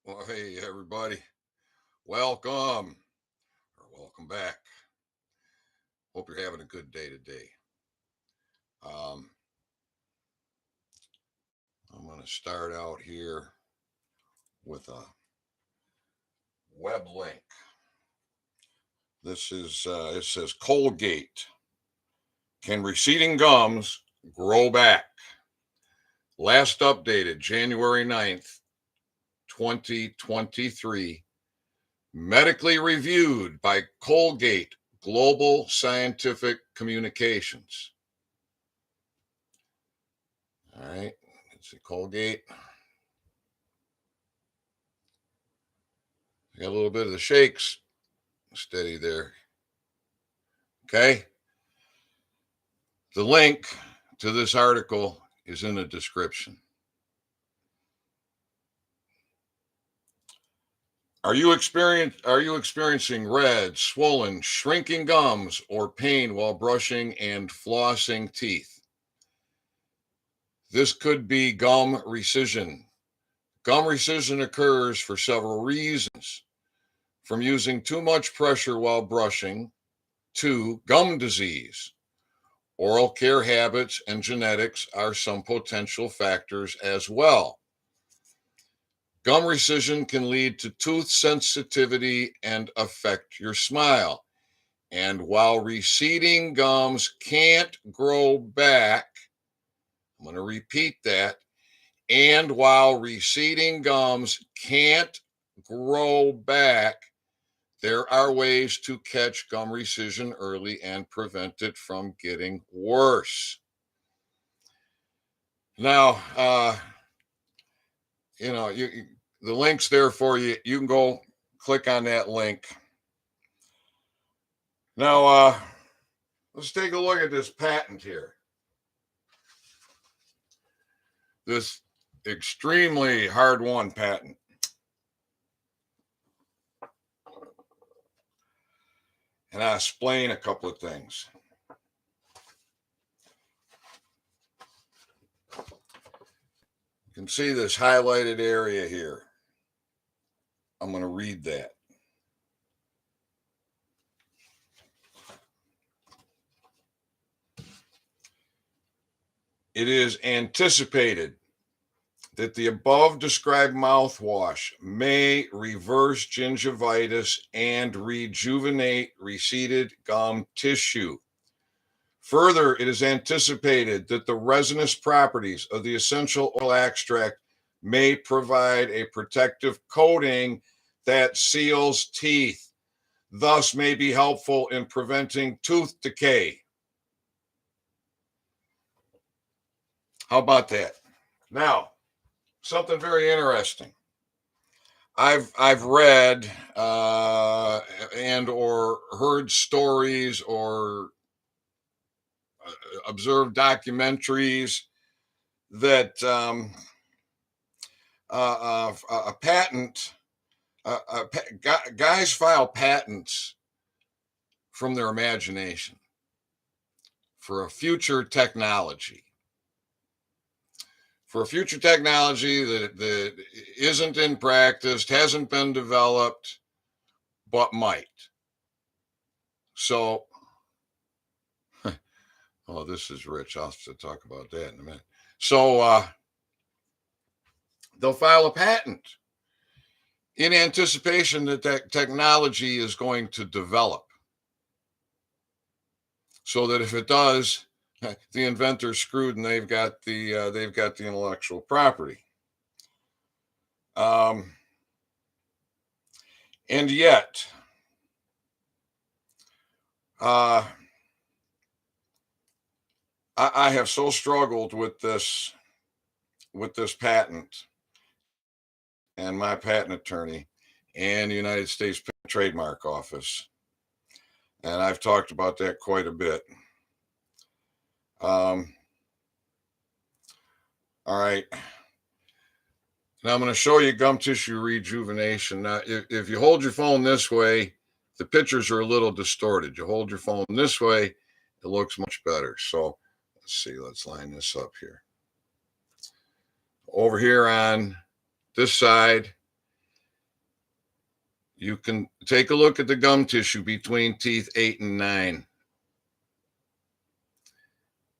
Well, hey, everybody. Welcome or welcome back. Hope you're having a good day today. Um, I'm going to start out here with a web link. It says Colgate. Can receding gums grow back? Last updated January 9th, 2023. Medically reviewed by Colgate Global Scientific Communications. All right, let's see, Colgate. Got a little bit of the shakes. Steady there. Okay. The link to this article is in the description. Are you experiencing red, swollen, shrinking gums or pain while brushing and flossing teeth? This could be gum rescission. Gum rescission occurs for several reasons, from using too much pressure while brushing to gum disease. Oral care habits and genetics are some potential factors as well. Gum rescission can lead to tooth sensitivity and affect your smile. And while receding gums can't grow back, I'm going to repeat that. And while receding gums can't grow back, there are ways to catch gum rescission early and prevent it from getting worse. Now, the link's there for you. You can go click on that link. Now, let's take a look at this patent here. This extremely hard-won patent. And I'll explain a couple of things. You can see this highlighted area here. I'm going to read that. It is anticipated that the above described mouthwash may reverse gingivitis and rejuvenate receded gum tissue. Further, it is anticipated that the resinous properties of the essential oil extract may provide a protective coating that seals teeth, thus may be helpful in preventing tooth decay. How about that? Now, something very interesting. I've read and or heard stories or observed documentaries that a patent, guys file patents from their imagination for a future technology. For a future technology that isn't in practice, hasn't been developed, but might. So, oh, this is rich. I'll have to talk about that in a minute. So, they'll file a patent in anticipation that that technology is going to develop. So that if it does, the inventor's screwed and they've got the intellectual property. And yet, I have so struggled with this patent and my patent attorney and the United States Trademark Office, and I've talked about that quite a bit. All right. Now I'm going to show you gum tissue rejuvenation. Now, if you hold your phone this way, the pictures are a little distorted. You hold your phone this way, it looks much better. So let's see, let's line this up here. Over here on this side, you can take a look at the gum tissue between teeth 8 and 9.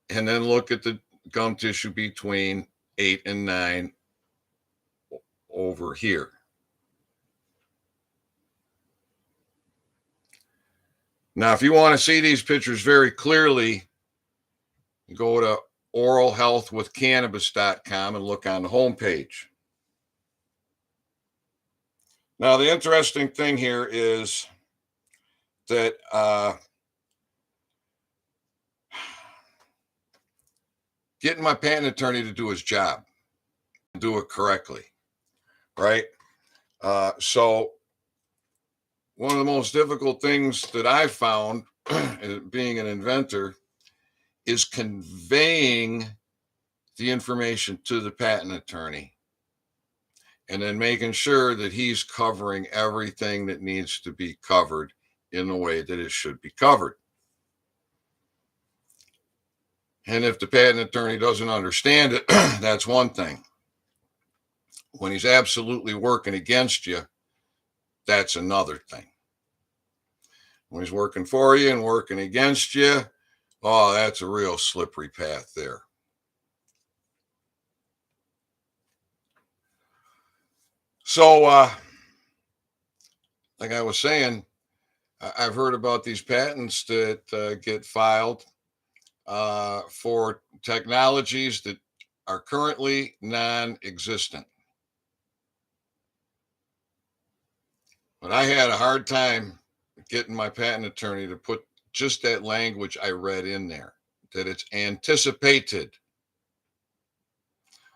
And then look at the gum tissue between 8 and 9 over here. Now, if you want to see these pictures very clearly, go to oralhealthwithcannabis.com and look on the homepage. Now, the interesting thing here is that getting my patent attorney to do his job, do it correctly, right? So one of the most difficult things that I've found being an inventor is conveying the information to the patent attorney and then making sure that he's covering everything that needs to be covered in the way that it should be covered. And if the patent attorney doesn't understand it, that's one thing. When he's absolutely working against you, that's another thing. When he's working for you and working against you, oh, that's a real slippery path there. So, like I was saying, I've heard about these patents that get filed for technologies that are currently non-existent. But I had a hard time getting my patent attorney to put just that language I read in there, that it's anticipated.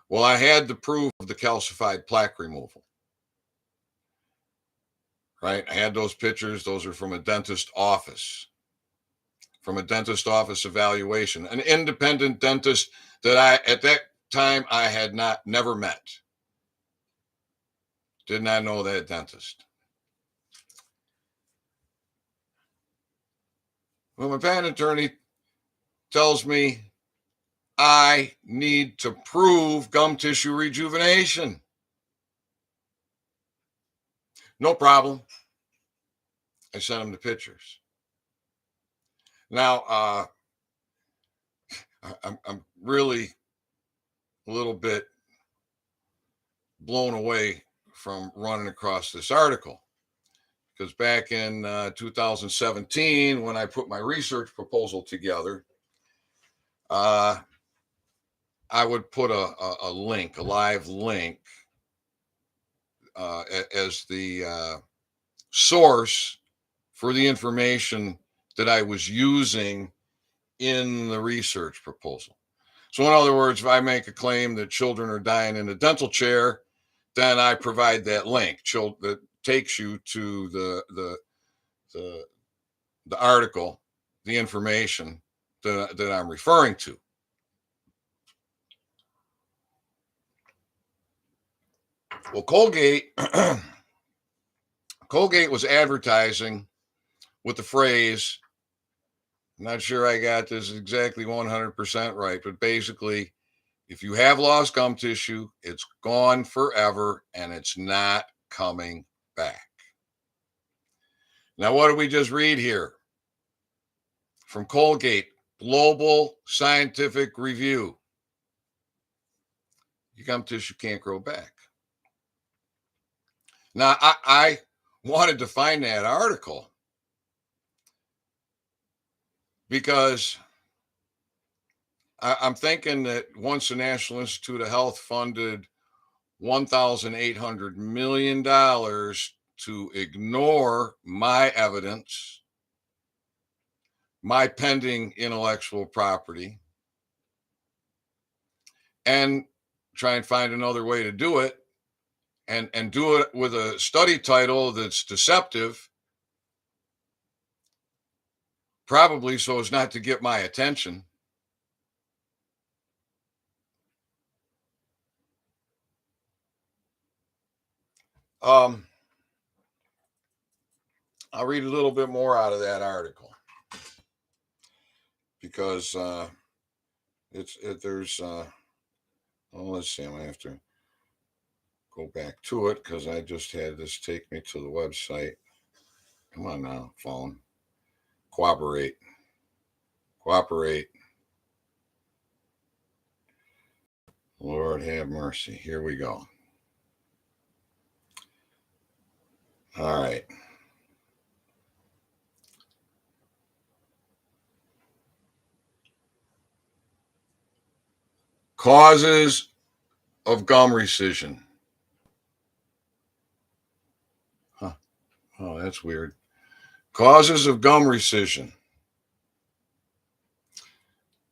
Well, I had the proof of the calcified plaque removal, right? I had those pictures. Those are from a dentist office, evaluation, an independent dentist that at that time, I had never met. Did not know that dentist. Well, my patent attorney tells me I need to prove gum tissue rejuvenation. No problem. I sent him the pictures. Now, I'm really a little bit blown away from running across this article, because back in 2017, when I put my research proposal together, I would put a link, a live link, as the source for the information that I was using in the research proposal. So in other words, if I make a claim that children are dying in a dental chair, then I provide that link that takes you to the article, the information that I'm referring to. Well, Colgate was advertising with the phrase, I'm not sure I got this exactly 100% right, but basically, if you have lost gum tissue, it's gone forever and it's not coming back. Now, what did we just read here? From Colgate, Global Scientific Review. Your gum tissue can't grow back. Now, I wanted to find that article because I'm thinking that once the National Institute of Health funded $1,800 million to ignore my evidence, my pending intellectual property, and try and find another way to do it, and do it with a study title that's deceptive, probably so as not to get my attention. I'll read a little bit more out of that article because there's let's see, I'm gonna have to go back to it because I just had this take me to the website. Come on now, phone. Cooperate. Cooperate. Lord have mercy. Here we go. All right. Causes of gum rescission. Huh. Oh, that's weird. Causes of gum rescission.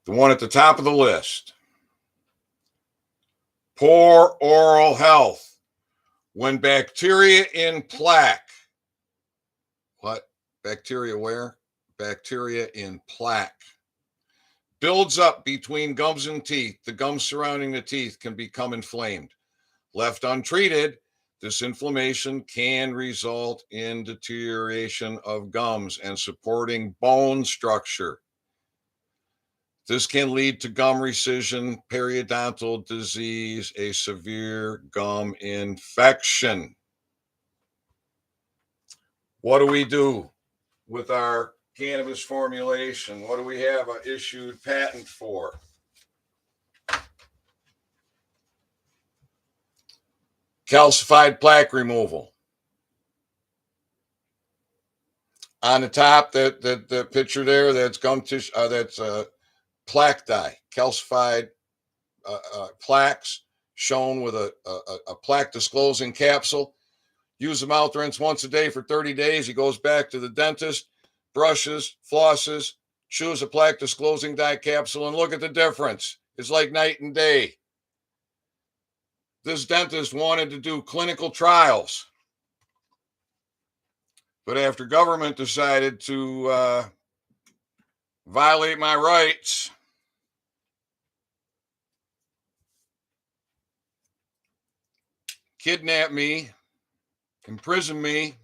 The one at the top of the list. Poor oral health. When bacteria in plaque. What? Bacteria where? Bacteria in plaque. Builds up between gums and teeth. The gums surrounding the teeth can become inflamed. Left untreated, this inflammation can result in deterioration of gums and supporting bone structure. This can lead to gum rescission, periodontal disease, a severe gum infection. What do we do with our cannabis formulation? What do we have an issued patent for? Calcified plaque removal. On the top, that picture there, that's gum tissue, that's plaque dye, calcified plaques shown with a plaque disclosing capsule. Use the mouth rinse once a day for 30 days. He goes back to the dentist, brushes, flosses, chews a plaque disclosing dye capsule, and look at the difference. It's like night and day. This dentist wanted to do clinical trials, but after government decided to violate my rights, kidnap me, imprison me,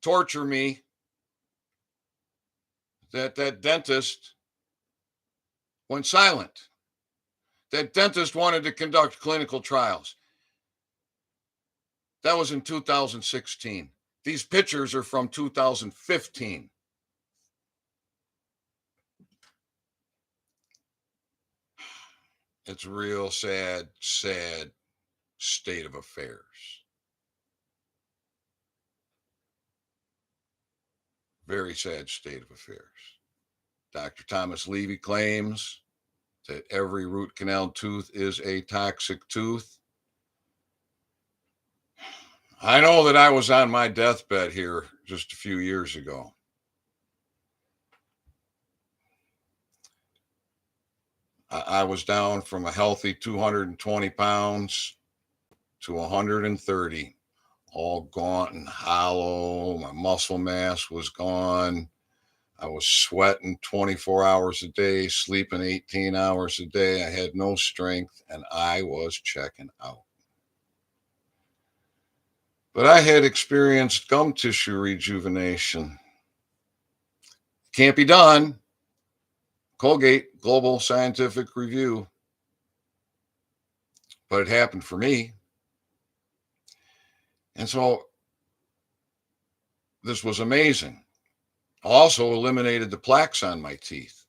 torture me, that dentist went silent. That dentist wanted to conduct clinical trials. That was in 2016. These pictures are from 2015. It's a real sad state of affairs. Very sad state of affairs. Dr. Thomas Levy claims that every root canal tooth is a toxic tooth. I know that I was on my deathbed here just a few years ago. I was down from a healthy 220 pounds to 130, all gaunt and hollow. My muscle mass was gone. I was sweating 24 hours a day, sleeping 18 hours a day. I had no strength, and I was checking out. But I had experienced gum tissue rejuvenation. Can't be done. Colgate Global Scientific Review. But it happened for me. And so this was amazing. Also eliminated the plaques on my teeth,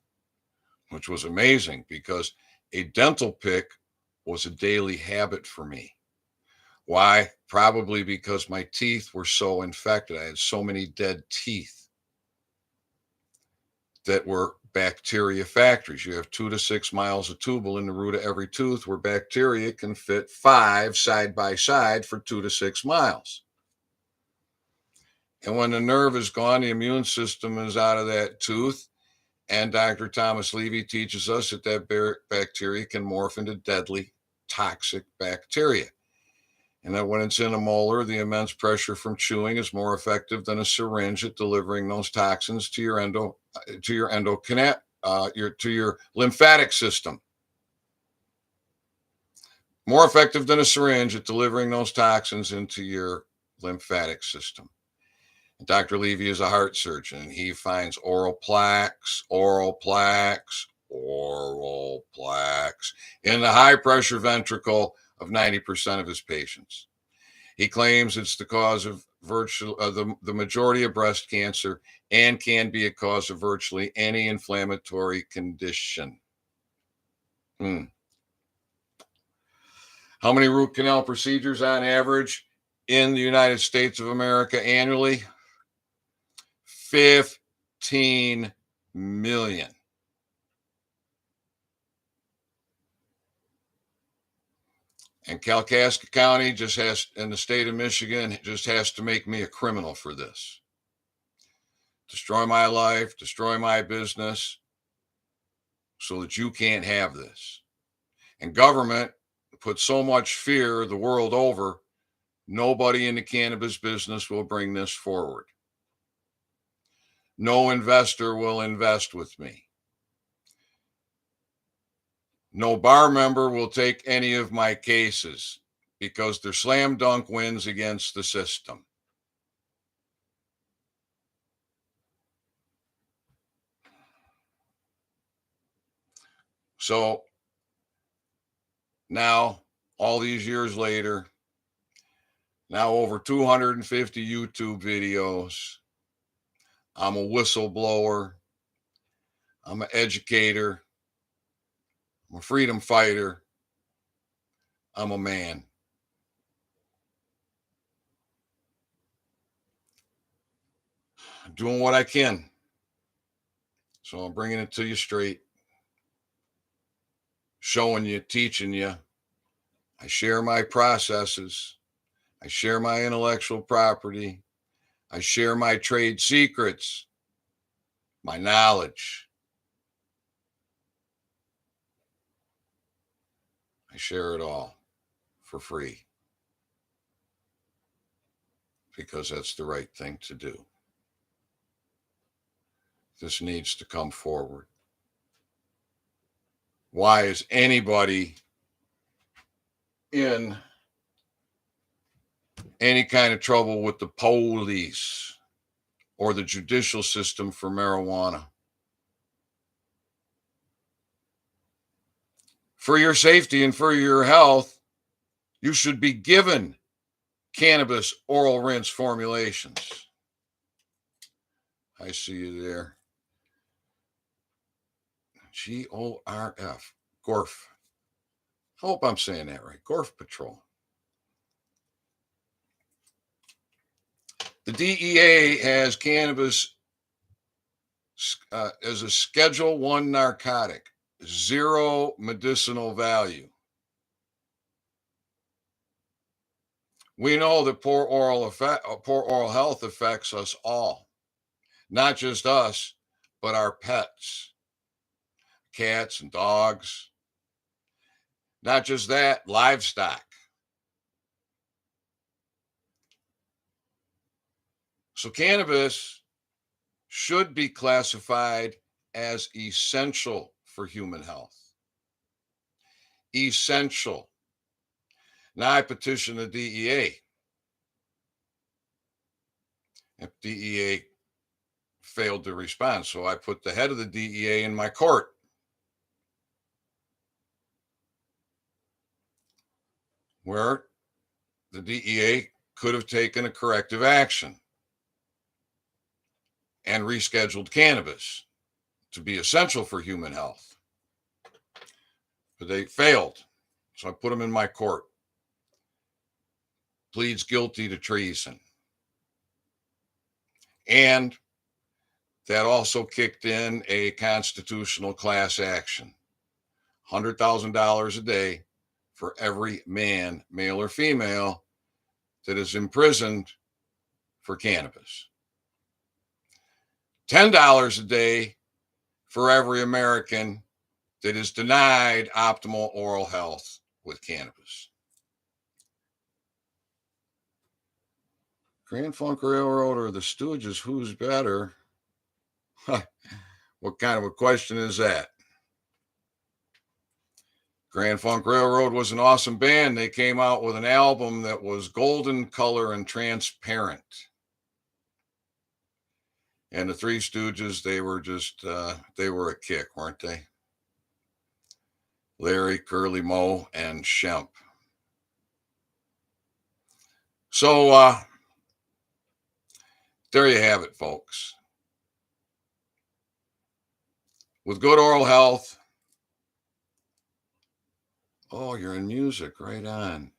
which was amazing because a dental pick was a daily habit for me. Why? Probably because my teeth were so infected. I had so many dead teeth that were bacteria factories. You have 2 to 6 miles of tubule in the root of every tooth where bacteria can fit 5 side by side for 2 to 6 miles. And when the nerve is gone, the immune system is out of that tooth. And Dr. Thomas Levy teaches us that bacteria can morph into deadly, toxic bacteria. And that when it's in a molar, the immense pressure from chewing is more effective than a syringe at delivering those toxins to your lymphatic system. More effective than a syringe at delivering those toxins into your lymphatic system. Dr. Levy is a heart surgeon, and he finds oral plaques in the high pressure ventricle of 90% of his patients. He claims it's the cause of the majority of breast cancer and can be a cause of virtually any inflammatory condition. How many root canal procedures on average in the United States of America annually? 15 million. And Kalkaska County in the state of Michigan, just has to make me a criminal for this. Destroy my life, destroy my business, so that you can't have this. And government put so much fear the world over, nobody in the cannabis business will bring this forward. No investor will invest with me. No bar member will take any of my cases because they're slam dunk wins against the system. So now, all these years later, now over 250 YouTube videos, I'm a whistleblower, I'm an educator, I'm a freedom fighter, I'm a man. I'm doing what I can. So I'm bringing it to you straight, showing you, teaching you. I share my processes. I share my intellectual property. I share my trade secrets, my knowledge. I share it all for free because that's the right thing to do. This needs to come forward. Why is anybody in any kind of trouble with the police or the judicial system for marijuana? For your safety and for your health, you should be given cannabis oral rinse formulations. I see you there. GORF. GORF. I hope I'm saying that right. GORF Patrol. The DEA has cannabis as a Schedule 1 narcotic, zero medicinal value. We know that poor oral health affects us all, not just us, but our pets, cats and dogs. Not just that, livestock. So cannabis should be classified as essential for human health. Essential. Now I petition the DEA. If DEA failed to respond, so I put the head of the DEA in my court. Where the DEA could have taken a corrective action and rescheduled cannabis to be essential for human health. But they failed. So I put them in my court. Pleads guilty to treason. And that also kicked in a constitutional class action. $100,000 a day for every man, male or female, that is imprisoned for cannabis. $10 a day for every American that is denied optimal oral health with cannabis. Grand Funk Railroad or the Stooges, who's better? What kind of a question is that? Grand Funk Railroad was an awesome band. They came out with an album that was golden color and transparent. And the Three Stooges, they were just, they were a kick, weren't they? Larry, Curly Moe, and Shemp. So there you have it, folks. With good oral health. Oh, you're in music, right on.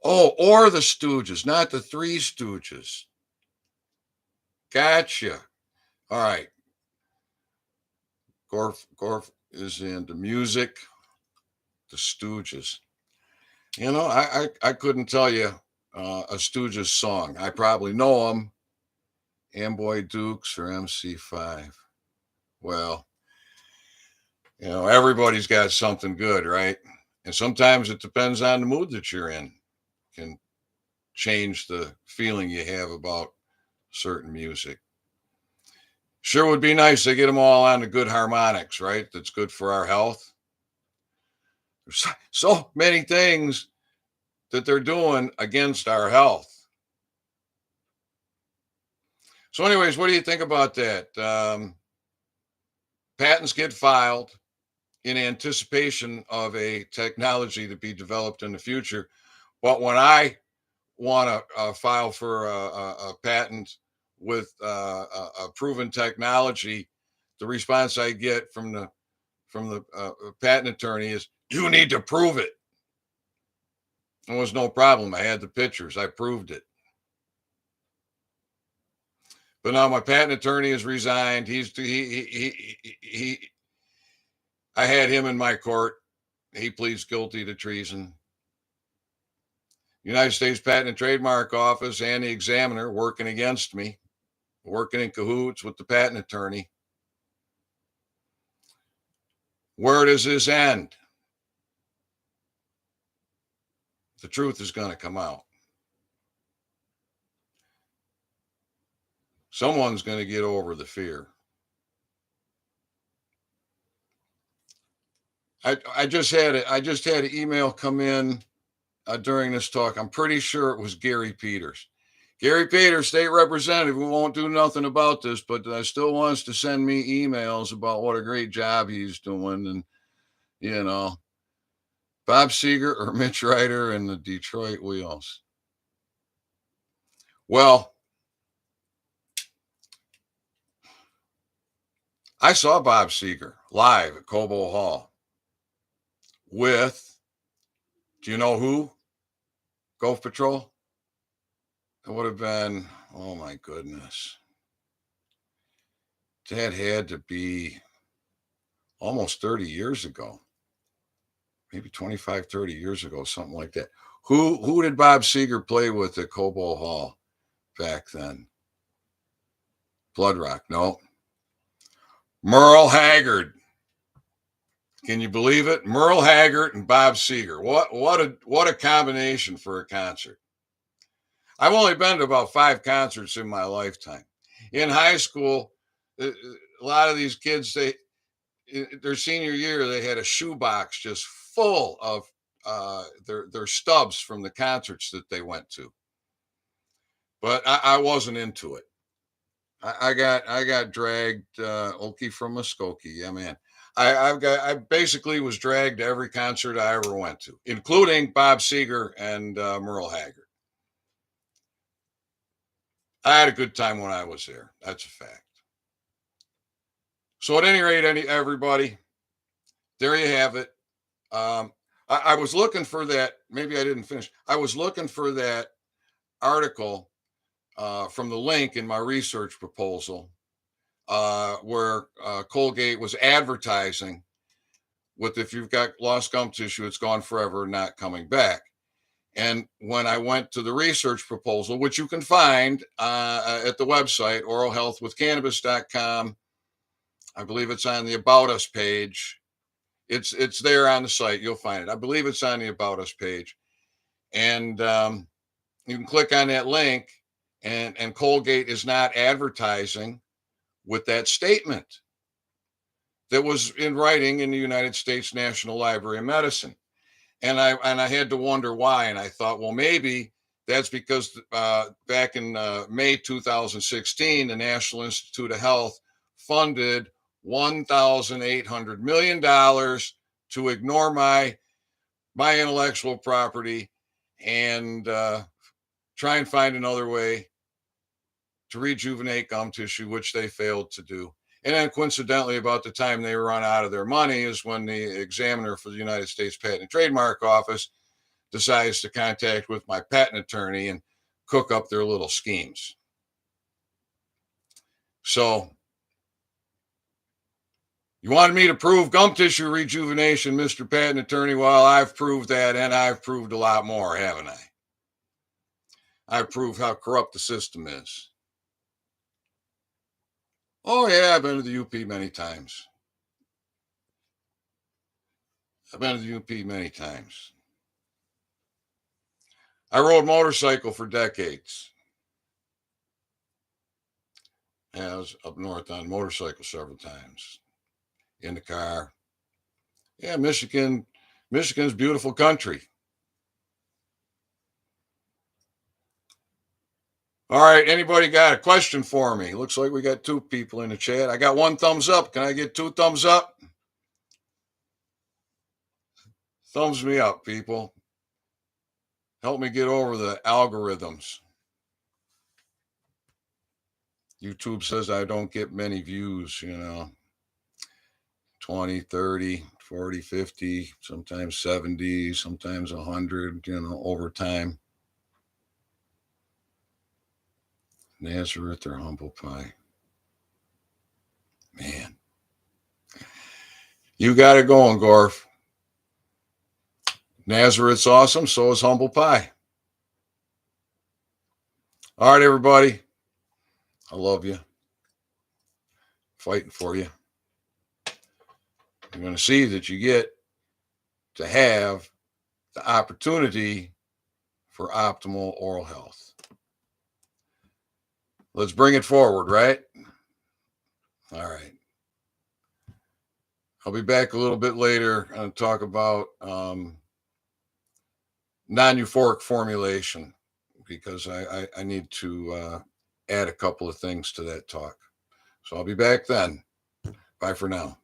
Oh, or the Stooges, not the Three Stooges. Gotcha. All right. Gorf is into music. The Stooges. You know, I couldn't tell you a Stooges song. I probably know them. Amboy Dukes or MC5. Well, you know, everybody's got something good, right? And sometimes it depends on the mood that you're in. Can change the feeling you have about certain music. Sure would be nice to get them all on the good harmonics, right? That's good for our health. There's so many things that they're doing against our health. So, anyways, what do you think about that? Patents get filed in anticipation of a technology to be developed in the future. But when I want to file for a patent with a proven technology, the response I get from the patent attorney is, "You need to prove it." It was no problem. I had the pictures. I proved it. But now my patent attorney has resigned. I had him in my court. He pleads guilty to treason. United States Patent and Trademark Office and the examiner working against me, working in cahoots with the patent attorney. Where does this end? The truth is going to come out. Someone's going to get over the fear. I just had an email come in during this talk. I'm pretty sure it was Gary Peters. Gary Peters, state representative, who won't do nothing about this, but still wants to send me emails about what a great job he's doing. And, you know, Bob Seger or Mitch Ryder and the Detroit Wheels. Well, I saw Bob Seger live at Cobo Hall with, do you know who? Gulf Patrol? It would have been, oh my goodness. That had to be almost 30 years ago. Maybe 25, 30 years ago, something like that. Who did Bob Seger play with at Cobo Hall back then? Blood Rock, no. Merle Haggard. Can you believe it? Merle Haggard and Bob Seger. What a combination for a concert. I've only been to about 5 concerts in my lifetime. In high school, a lot of these kids, their senior year, they had a shoebox just full of their stubs from the concerts that they went to. But I wasn't into it. I got dragged Okie from Muskogee. Yeah, man. I basically was dragged to every concert I ever went to, including Bob Seger and Merle Haggard. I had a good time when I was there. That's a fact. So at any rate, everybody, there you have it. I was looking for that. Maybe I didn't finish. I was looking for that article from the link in my research proposal where Colgate was advertising with, if you've got lost gum tissue, it's gone forever, not coming back. And when I went to the research proposal, which you can find at the website, oralhealthwithcannabis.com, I believe it's on the About Us page. It's there on the site. You'll find it. I believe it's on the About Us page. And you can click on that link, and Colgate is not advertising with that statement that was in writing in the United States National Library of Medicine. And I had to wonder why. And I thought, well, maybe that's because back in May 2016, the National Institute of Health funded $1,800 million to ignore my intellectual property and try and find another way to rejuvenate gum tissue, which they failed to do. And then coincidentally, about the time they run out of their money is when the examiner for the United States Patent and Trademark Office decides to contact with my patent attorney and cook up their little schemes. So you wanted me to prove gum tissue rejuvenation, Mr. Patent Attorney? Well, I've proved that, and I've proved a lot more, haven't I? I've proved how corrupt the system is. Oh, yeah, I've been to the UP many times. I've been to the UP many times. I rode motorcycle for decades. Yeah, I was up north on motorcycle several times. In the car. Yeah, Michigan's beautiful country. All right, anybody got a question for me? Looks like we got 2 people in the chat. I got 1 thumbs up. Can I get 2 thumbs up? Thumbs me up, people. Help me get over the algorithms. YouTube says I don't get many views, 20, 30, 40, 50, sometimes 70, sometimes 100, over time. Nazareth or humble pie. Man. You got it going, Gorf. Nazareth's awesome, so is humble pie. All right, everybody. I love you. Fighting for you. You're going to see that you get to have the opportunity for optimal oral health. Let's bring it forward, right? All right. I'll be back a little bit later and talk about non-euphoric formulation because I need to add a couple of things to that talk. So I'll be back then. Bye for now.